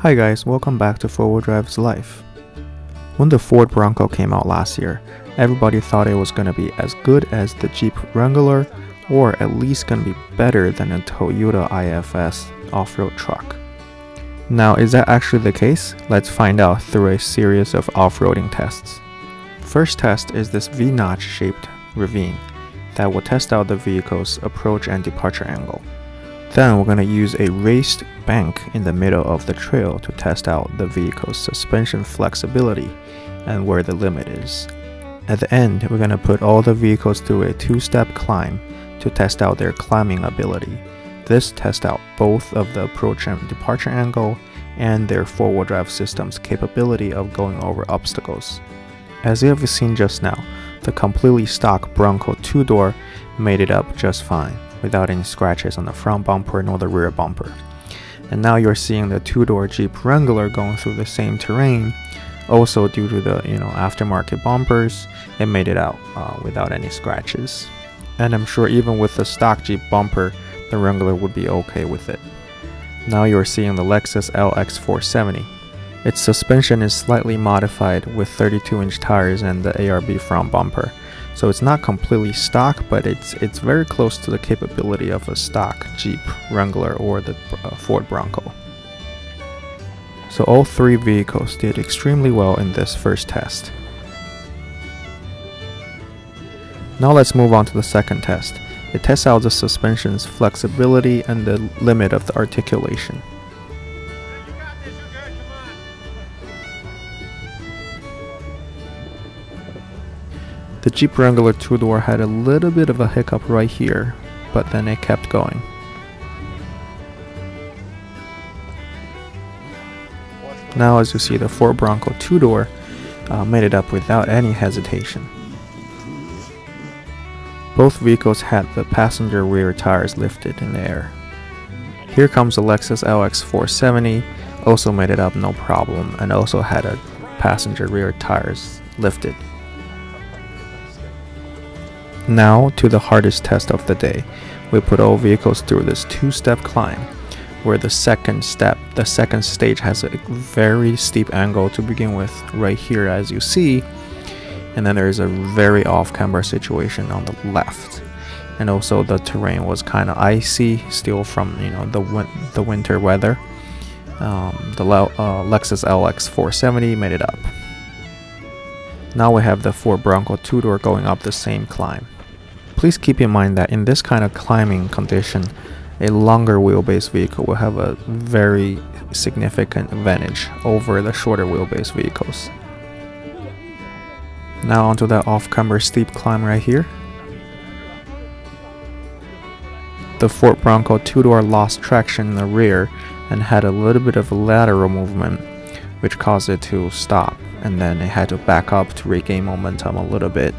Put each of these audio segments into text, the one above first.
Hi guys, welcome back to 4-Wheel Drive's Life. When the Ford Bronco came out last year, everybody thought it was going to be as good as the Jeep Wrangler, or at least going to be better than a Toyota IFS off-road truck. Now, is that actually the case? Let's find out through a series of off-roading tests. First test is this V-notch shaped ravine that will test out the vehicle's approach and departure angle. Then we're going to use a raised bank in the middle of the trail to test out the vehicle's suspension flexibility and where the limit is. At the end, we're going to put all the vehicles through a two-step climb to test out their climbing ability. This tests out both of the approach and departure angle and their four-wheel drive system's capability of going over obstacles. As you have seen just now, the completely stock Bronco two-door made it up just fine, without any scratches on the front bumper nor the rear bumper. And now you're seeing the two-door Jeep Wrangler going through the same terrain. Also due to the aftermarket bumpers, it made it out without any scratches. And I'm sure even with the stock Jeep bumper, the Wrangler would be okay with it. Now you're seeing the Lexus LX470. Its suspension is slightly modified with 32-inch tires and the ARB front bumper. So it's not completely stock, but it's very close to the capability of a stock Jeep Wrangler or the Ford Bronco. So all three vehicles did extremely well in this first test. Now let's move on to the second test. It tests out the suspension's flexibility and the limit of the articulation. The Jeep Wrangler two-door had a little bit of a hiccup right here, but then it kept going. Now as you see, the Ford Bronco two-door made it up without any hesitation. Both vehicles had the passenger rear tires lifted in the air. Here comes the Lexus LX470, also made it up no problem, and also had a passenger rear tires lifted. Now to the hardest test of the day. We put all vehicles through this two-step climb, where the second stage has a very steep angle to begin with right here as you see, and then there is a very off-camber situation on the left. And also the terrain was kind of icy still from the winter weather. The Lexus LX470 made it up. Now we have the Ford Bronco two-door going up the same climb. Please keep in mind that in this kind of climbing condition, a longer wheelbase vehicle will have a very significant advantage over the shorter wheelbase vehicles. Now onto that off-camber steep climb right here. The Ford Bronco two-door lost traction in the rear and had a little bit of a lateral movement, which caused it to stop, and then it had to back up to regain momentum a little bit.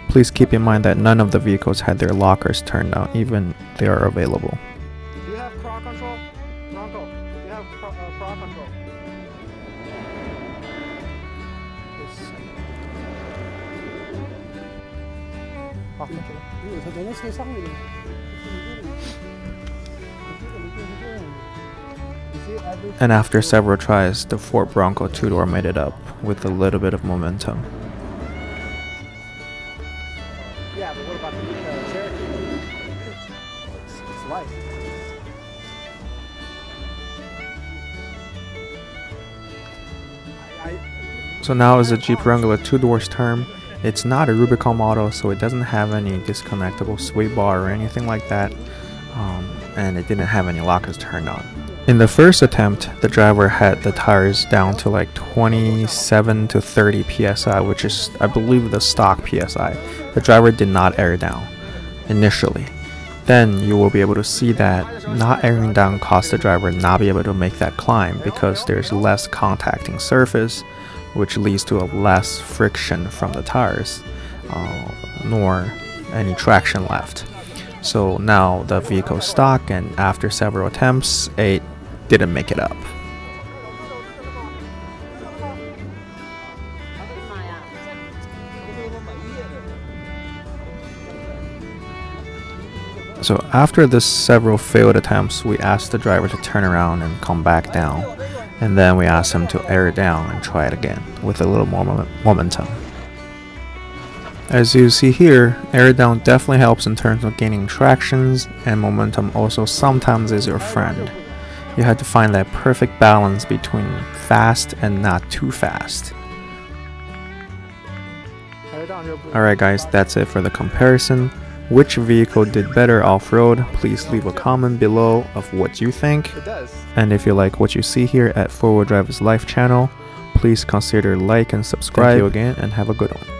Please keep in mind that none of the vehicles had their lockers turned on, even if they are available. Do you have crawl control? Bronco, do you have crawl control? And after several tries, the Ford Bronco two-door made it up with a little bit of momentum. Yeah, but what about the Cherokee? It's light. So now is the Jeep Wrangler two-door's term. It's not a Rubicon model, so it doesn't have any disconnectable sweep bar or anything like that, and it didn't have any lockers turned on. In the first attempt, the driver had the tires down to like 27 to 30 psi, which is, I believe, the stock psi. The driver did not air down initially. Then you will be able to see that not airing down caused the driver not be able to make that climb because there's less contacting surface, which leads to a less friction from the tires, nor any traction left. So now the vehicle is stock, and after several attempts, it didn't make it up. So after this several failed attempts, we asked the driver to turn around and come back down, and then we asked him to air it down and try it again with a little more momentum. As you see here, air down definitely helps in terms of gaining tractions, and momentum also sometimes is your friend. You have to find that perfect balance between fast and not too fast. Alright guys, that's it for the comparison. Which vehicle did better off-road? Please leave a comment below of what you think. And if you like what you see here at 4-Wheel Driver's Life channel, please consider like and subscribe. Thank you again and have a good one.